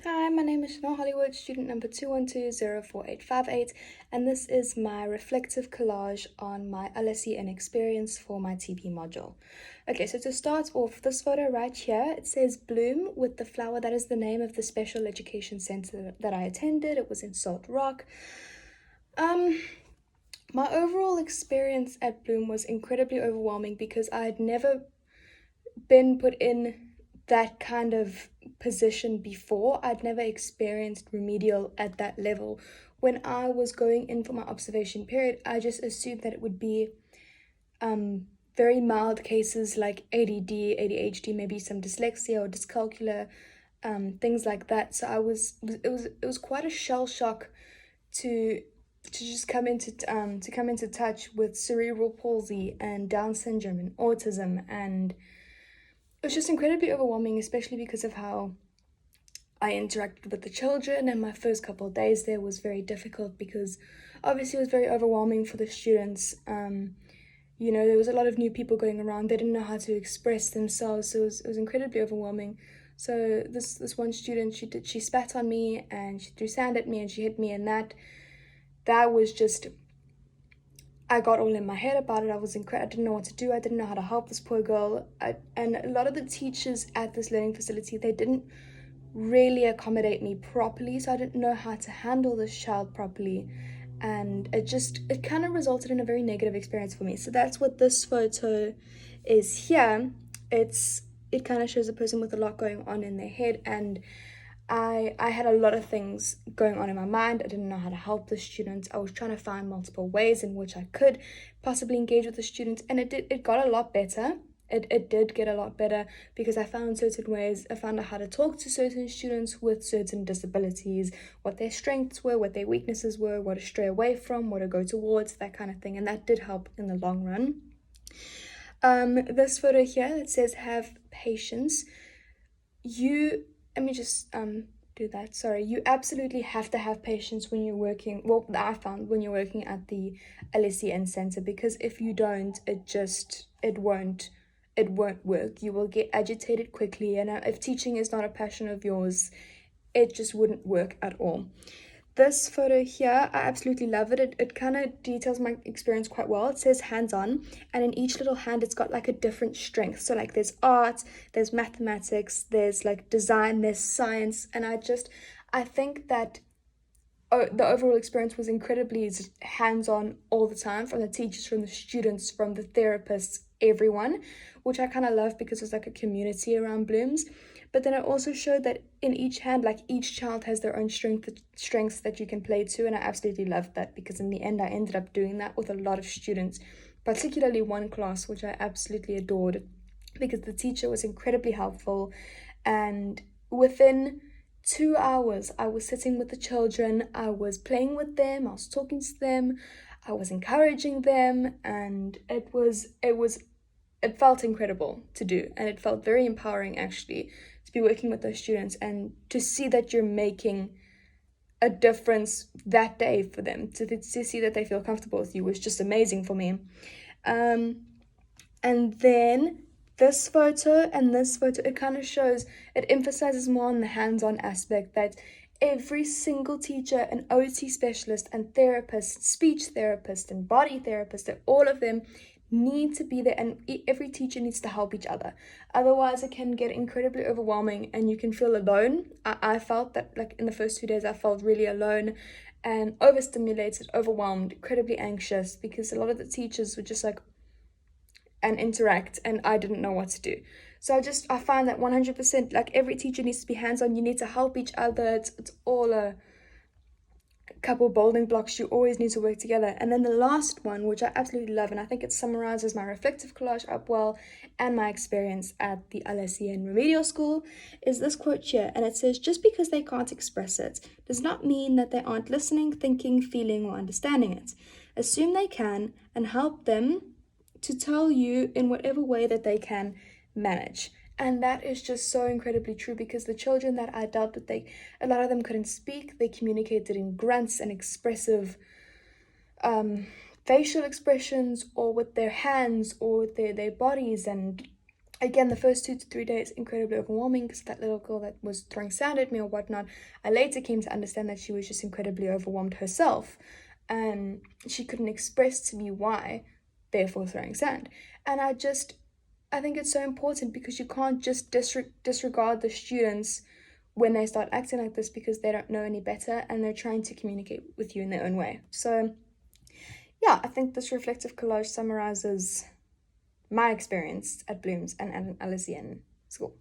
Hi, my name is Chanel Hollywood, student number 212048858, and this is my reflective collage on my LSEN experience for my TP module. Okay, so to start off, this photo right here, it says Bloom with the flower. That is the name of the special education center that I attended. It was in Salt Rock. My overall experience at Bloom was incredibly overwhelming because I had never been put in that kind of position before. I'd never experienced remedial at that level. When I was going in for my observation period, I just assumed that it would be very mild cases like ADD, ADHD, maybe some dyslexia or dyscalculia, things like that. So it was quite a shell shock to just come into touch with cerebral palsy and Down syndrome and autism, and it was just incredibly overwhelming, especially because of how I interacted with the children. And my first couple of days there was very difficult because obviously it was very overwhelming for the students. There was a lot of new people going around. They didn't know how to express themselves, so it was incredibly overwhelming. So this one student, she spat on me and she threw sand at me and she hit me, and that was just, I got all in my head about it. I didn't know what to do. I didn't know how to help this poor girl. And a lot of the teachers at this learning facility, they didn't really accommodate me properly, so I didn't know how to handle this child properly. And it kind of resulted in a very negative experience for me. So that's what this photo is here. It kind of shows a person with a lot going on in their head, and I had a lot of things going on in my mind. I didn't know how to help the students. I was trying to find multiple ways in which I could possibly engage with the students, and it got a lot better. It did get a lot better because I found certain ways. I found out how to talk to certain students with certain disabilities, what their strengths were, what their weaknesses were, what to stray away from, what to go towards, that kind of thing, and that did help in the long run. This photo here that says have patience. Let me just do that. Sorry, you absolutely have to have patience when you're working. Well, I found when you're working at the LSEN center, because if you don't, it won't work. You will get agitated quickly, and if teaching is not a passion of yours, it just wouldn't work at all. This photo here, I absolutely love it. It kind of details my experience quite well. It says hands-on, and in each little hand, it's got like a different strength. So like there's art, there's mathematics, there's like design, there's science, and I think that the overall experience was incredibly hands-on all the time, from the teachers, from the students, from the therapists, everyone, which I kind of love because it's like a community around Blooms. But then it also showed that in each hand, like each child has their own strengths that you can play to, and I absolutely loved that because in the end I ended up doing that with a lot of students, particularly one class which I absolutely adored because the teacher was incredibly helpful, and within 2 hours I was sitting with the children, I was playing with them, I was talking to them, I was encouraging them, and it felt incredible to do, and it felt very empowering actually to be working with those students and to see that you're making a difference that day for them, to see that they feel comfortable with you was just amazing for me. And then this photo, it kind of shows, it emphasizes more on the hands-on aspect, that every single teacher, an OT specialist and therapist, speech therapist and body therapist, that all of them need to be there, and every teacher needs to help each other. Otherwise it can get incredibly overwhelming and you can feel alone. I felt that, like, in the first 2 days I felt really alone and overstimulated, overwhelmed, incredibly anxious, because a lot of the teachers were just like and interact, and I didn't know what to do. So I find that 100%, like, every teacher needs to be hands-on. You need to help each other. It's all a couple building blocks. You always need to work together. And then the last one, which I absolutely love, and I think it summarizes my reflective collage up well and my experience at the LSEN remedial school, is this quote here. And it says, just because they can't express it does not mean that they aren't listening, thinking, feeling, or understanding it. Assume they can and help them to tell you in whatever way that they can manage. And that is just so incredibly true, because the children that I dealt with, a lot of them couldn't speak. They communicated in grunts and expressive facial expressions, or with their hands, or with their bodies, and Again, the first 2 to 3 days, incredibly overwhelming because that little girl that was throwing sand at me or whatnot, I later came to understand that she was just incredibly overwhelmed herself. And she couldn't express to me why, therefore throwing sand. And I think it's so important because you can't just disregard the students when they start acting like this because they don't know any better and they're trying to communicate with you in their own way. So, yeah, I think this reflective collage summarizes my experience at Bloom's and at an LSEN school.